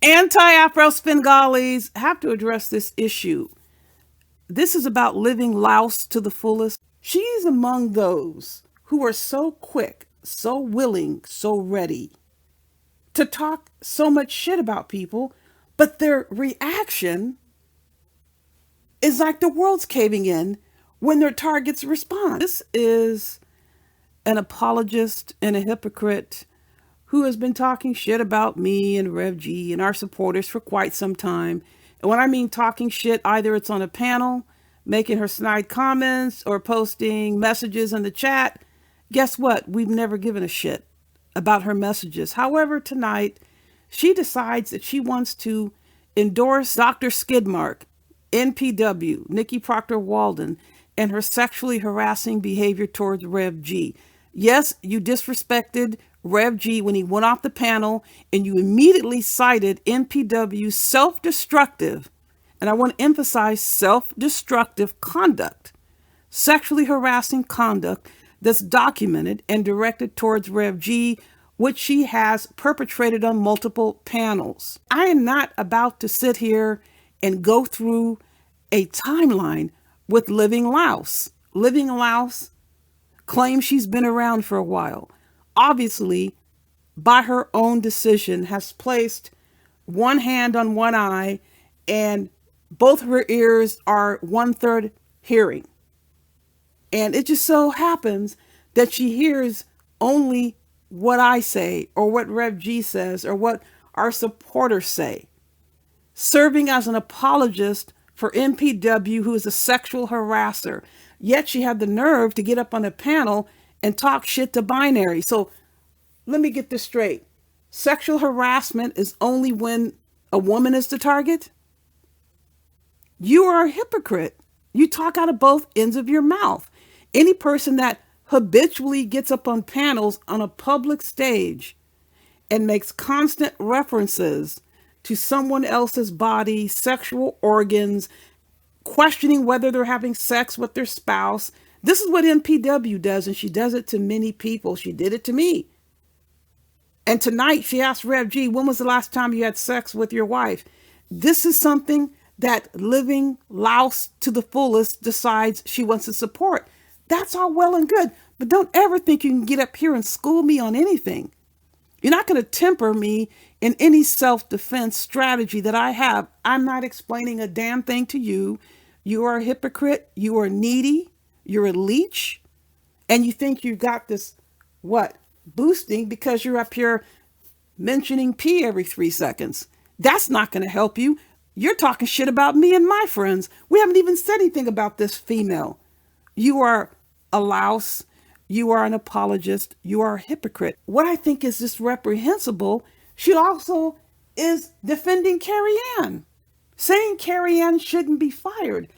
Anti-Afro Svengalis have to address this issue. This is about living louse to the fullest. She's among those who are so quick, so willing, so ready to talk so much shit about people, but their reaction is like the world's caving in when their targets respond. This is an apologist and a hypocrite who has been talking shit about me and Rev G and our supporters for quite some time. And when I mean talking shit, either it's on a panel, making her snide comments, or posting messages in the chat. Guess what? We've never given a shit about her messages. However, tonight, she decides that she wants to endorse Dr. Skidmark, NPW, Nikki Proctor Walden, and her sexually harassing behavior towards Rev G. Yes, you disrespected Rev G when he went off the panel, and you immediately cited NPW's self-destructive, and I want to emphasize self-destructive conduct, sexually harassing conduct that's documented and directed towards Rev G, which she has perpetrated on multiple panels. I am not about to sit here and go through a timeline with Living Louse. Living Louse claims she's been around for a while. Obviously, by her own decision, has placed one hand on one eye and both her ears are 1/3 hearing. And it just so happens that she hears only what I say or what Rev G says or what our supporters say, serving as an apologist for NPW, who is a sexual harasser. Yet she had the nerve to get up on a panel and talk shit to binary. So let me get this straight. Sexual harassment is only when a woman is the target? You are a hypocrite. You talk out of both ends of your mouth. Any person that habitually gets up on panels on a public stage and makes constant references to someone else's body, sexual organs, questioning whether they're having sex with their spouse. This is what NPW does, and she does it to many people. She did it to me. And tonight she asked Rev G, when was the last time you had sex with your wife? This is something that Living Louse to the fullest decides she wants to support. That's all well and good, but don't ever think you can get up here and school me on anything. You're not going to temper me in any self-defense strategy that I have. I'm not explaining a damn thing to you. You are a hypocrite. You are needy. You're a leech. And you think you've got this, what, boosting because you're up here mentioning P every 3 seconds. That's not going to help you. You're talking shit about me and my friends. We haven't even said anything about this female. You are a louse. You are an apologist. You are a hypocrite. What I think is just reprehensible, she also is defending Carrie, saying Carrie shouldn't be fired.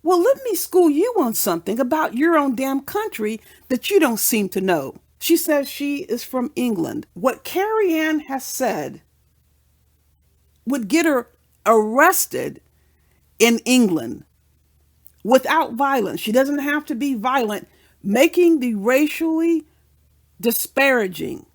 Well, let me school you on something about your own damn country that you don't seem to know. She says she is from England. What Carrie has said would get her arrested in England without violence. She doesn't have to be violent. Making the racially disparaging,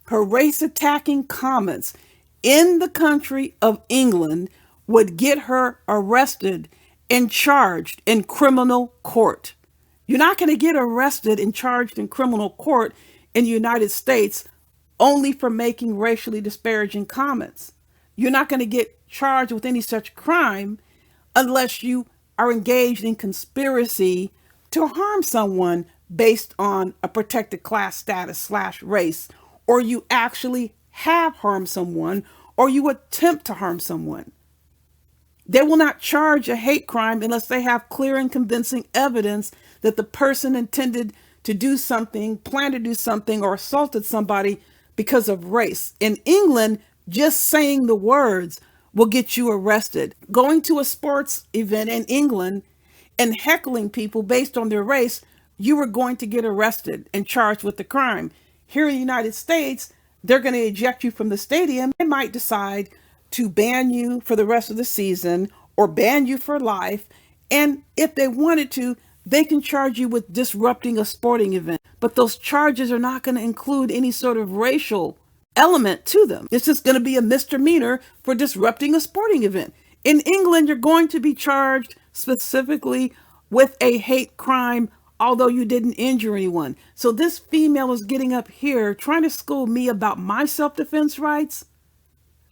her race attacking comments in the country of England would get her arrested and charged in criminal court. You're not going to get arrested and charged in criminal court in the United States only for making racially disparaging comments. You're not going to get charged with any such crime unless you are engaged in conspiracy to harm someone based on a protected class status / race, or you actually have harmed someone, or you attempt to harm someone. They will not charge a hate crime unless they have clear and convincing evidence that the person intended to do something, planned to do something, or assaulted somebody because of race. In England, just saying the words will get you arrested. Going to a sports event in England and heckling people based on their race, you are going to get arrested and charged with the crime. Here in the United States, they're going to eject you from the stadium. They might decide to ban you for the rest of the season or ban you for life. And if they wanted to, they can charge you with disrupting a sporting event. But those charges are not going to include any sort of racial element to them. It's just going to be a misdemeanor for disrupting a sporting event. In England, you're going to be charged specifically with a hate crime, although you didn't injure anyone. So this female is getting up here trying to school me about my self-defense rights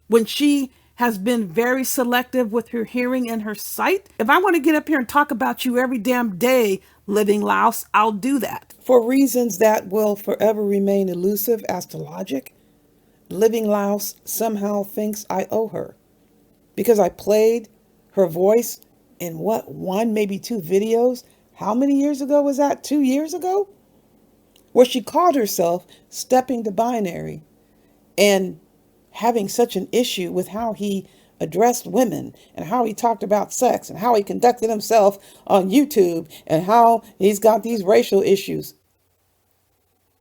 when she has been very selective with her hearing and her sight. If I want to get up here and talk about you every damn day, living louse, I'll do that. For reasons that will forever remain elusive as to logic, living louse somehow thinks I owe her because I played her voice in one, maybe two videos. How many years ago was that? 2 years ago? Where she called herself stepping to binary and having such an issue with how he addressed women and how he talked about sex and how he conducted himself on YouTube and how he's got these racial issues.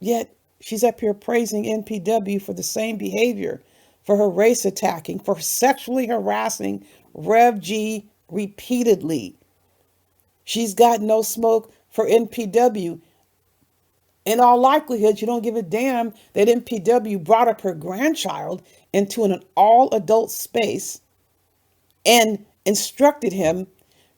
Yet she's up here praising NPW for the same behavior, for her race attacking, for sexually harassing Rev G repeatedly. She's got no smoke for NPW. In all likelihood, you don't give a damn that NPW brought up her grandchild into an all-adult space and instructed him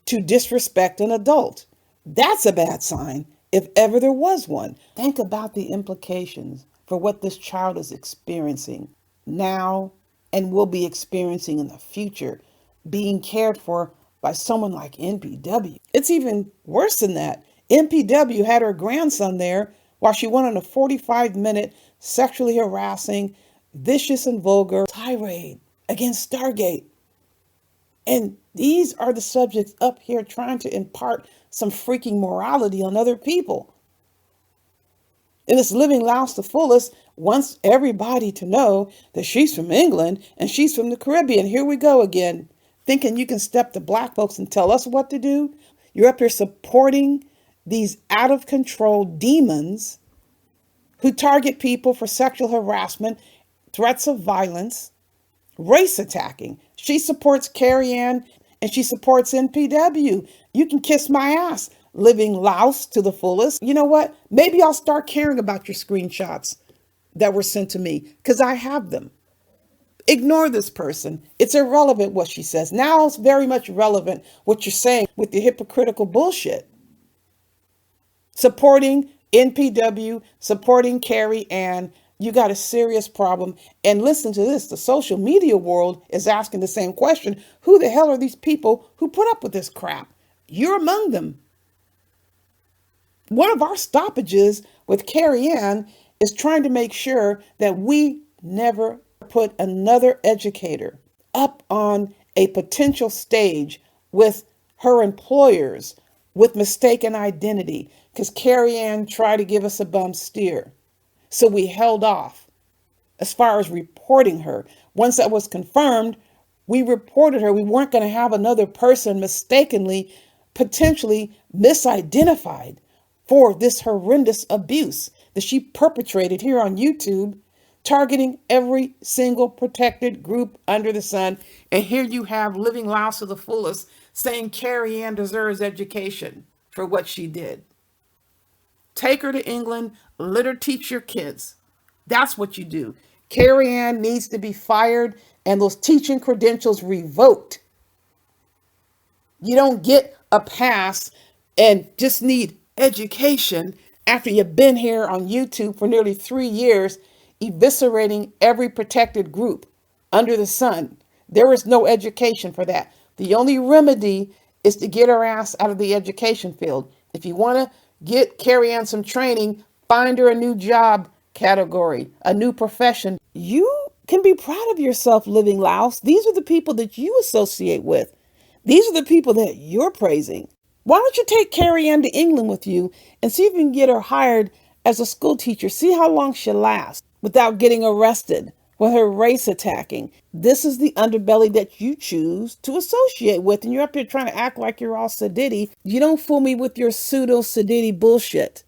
to disrespect an adult. That's a bad sign, if ever there was one. Think about the implications for what this child is experiencing now and will be experiencing in the future, being cared for by someone like NPW. It's even worse than that. NPW had her grandson there while she went on a 45-minute sexually harassing, vicious and vulgar tirade against Stargate. And these are the subjects up here trying to impart some freaking morality on other people. And this living louse the fullest wants everybody to know that she's from England and she's from the Caribbean. Here we go again, thinking you can step to black folks and tell us what to do. You're up here supporting these out of control demons who target people for sexual harassment, threats of violence, race attacking. She supports Carrie and she supports NPW. You can kiss my ass, living louse to the fullest. You know what? Maybe I'll start caring about your screenshots that were sent to me because I have them. Ignore this person. It's irrelevant what she says. Now it's very much relevant what you're saying with your hypocritical bullshit. Supporting NPW, supporting Carrie Ann, you got a serious problem. And listen to this, the social media world is asking the same question. Who the hell are these people who put up with this crap? You're among them. One of our stoppages with Carrie Ann is trying to make sure that we never put another educator up on a potential stage with her employers with mistaken identity, because Carrie Ann tried to give us a bum steer. So we held off as far as reporting her. Once that was confirmed, we reported her. We weren't going to have another person mistakenly, potentially misidentified for this horrendous abuse that she perpetrated here on YouTube, targeting every single protected group under the sun. And here you have living louse to the fullest saying Carrie Ann deserves education for what she did. Take her to England, let her teach your kids. That's what you do. Carrie Ann needs to be fired and those teaching credentials revoked. You don't get a pass and just need education after you've been here on YouTube for nearly 3 years, eviscerating every protected group under the sun. There is no education for that. The only remedy is to get her ass out of the education field. If you want to get Carrie Ann some training, find her a new job category, a new profession. You can be proud of yourself, living louse. These are the people that you associate with. These are the people that you're praising. Why don't you take Carrie Ann to England with you and see if you can get her hired as a school teacher? See how long she'll last without getting arrested with her race attacking. This is the underbelly that you choose to associate with. And you're up here trying to act like you're all sedity. You don't fool me with your pseudo sedity bullshit.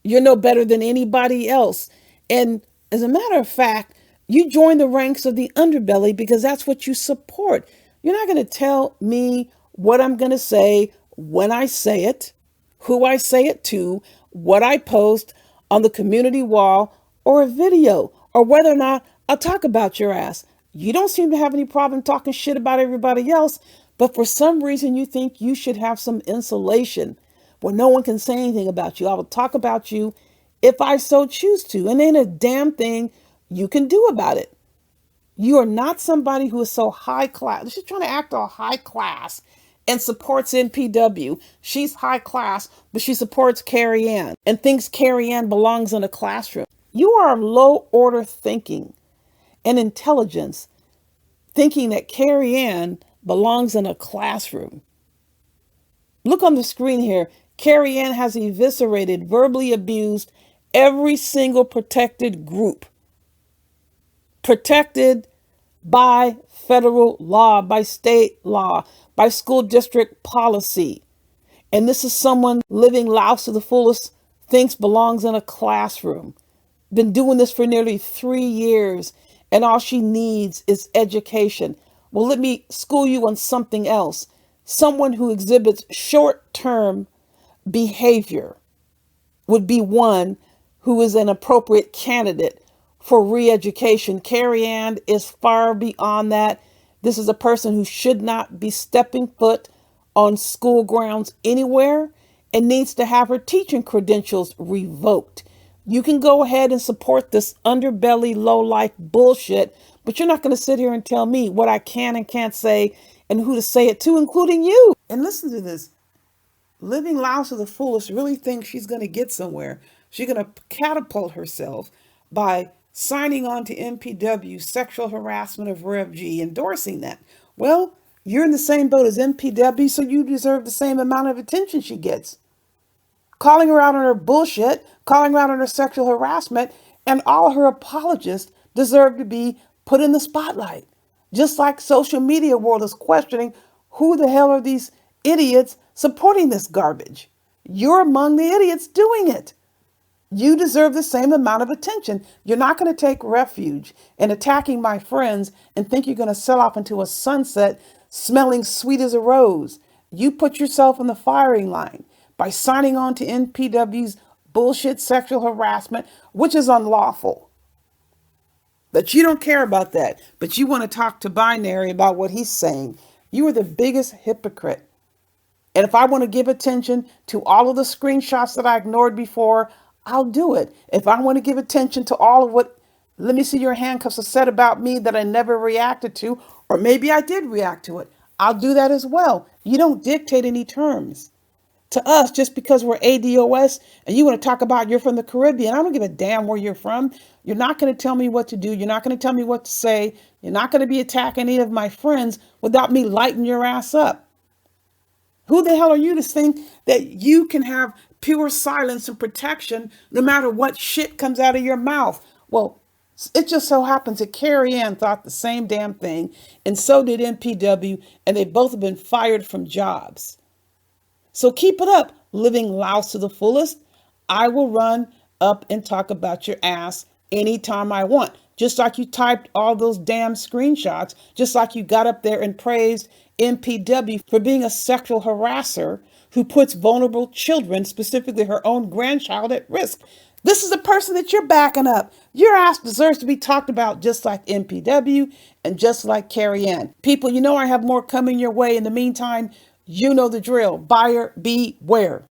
You're no better than anybody else. And as a matter of fact, you join the ranks of the underbelly because that's what you support. You're not going to tell me what I'm going to say, when I say it, who I say it to, what I post on the community wall or a video, or whether or not I'll talk about your ass. You don't seem to have any problem talking shit about everybody else, but for some reason you think you should have some insulation where no one can say anything about you. I will talk about you if I so choose to, and ain't a damn thing you can do about it. You are not somebody who is so high class. She's trying to act all high class and supports NPW. She's high class, but she supports Carrie Ann and thinks Carrie Ann belongs in a classroom. You are low order thinking and intelligence, thinking that Carrie Ann belongs in a classroom. Look on the screen here. Carrie Ann has eviscerated, verbally abused every single protected group. Protected by federal law, by state law, by school district policy. And this is someone living LOUSE to the fullest, thinks belongs in a classroom. Been doing this for nearly 3 years, and all she needs is education. Well, let me school you on something else. Someone who exhibits short-term behavior would be one who is an appropriate candidate for re-education. Carrie Ann is far beyond that. This is a person who should not be stepping foot on school grounds anywhere and needs to have her teaching credentials revoked. You can go ahead and support this underbelly, low-life bullshit, but you're not going to sit here and tell me what I can and can't say and who to say it to, including you. And listen to this. Living LOUSE to the fullest really thinks she's going to get somewhere. She's going to catapult herself by signing on to NPW, sexual harassment of Rev G, endorsing that. Well, you're in the same boat as NPW, so you deserve the same amount of attention she gets. Calling her out on her bullshit, calling her out on her sexual harassment, and all her apologists deserve to be put in the spotlight. Just like social media world is questioning who the hell are these idiots supporting this garbage. You're among the idiots doing it. You deserve the same amount of attention. You're not going to take refuge in attacking my friends and think you're going to sail off into a sunset smelling sweet as a rose. You put yourself in the firing line by signing on to NPW's bullshit sexual harassment, which is unlawful. But you don't care about that. But you want to talk to Binary about what he's saying. You are the biggest hypocrite. And if I want to give attention to all of the screenshots that I ignored before, I'll do it. If I want to give attention to all of what Let Me See Your Handcuffs are said about me that I never reacted to, or maybe I did react to it, I'll do that as well. You don't dictate any terms to us just because we're ADOS and you want to talk about you're from the Caribbean. I don't give a damn where you're from. You're not going to tell me what to do. You're not going to tell me what to say. You're not going to be attacking any of my friends without me lighting your ass up. Who the hell are you to think that you can have pure silence and protection no matter what shit comes out of your mouth? Well, it just so happens that Carrie Ann thought the same damn thing, and so did NPW, and they both have been fired from jobs. So keep it up, living LOUSE to the fullest. I will run up and talk about your ass anytime I want. Just like you typed all those damn screenshots, just like you got up there and praised NPW for being a sexual harasser who puts vulnerable children, specifically her own grandchild, at risk. This is the person that you're backing up. Your ass deserves to be talked about just like NPW and just like Carrie Ann. People, you know I have more coming your way. In the meantime, you know the drill. Buyer beware.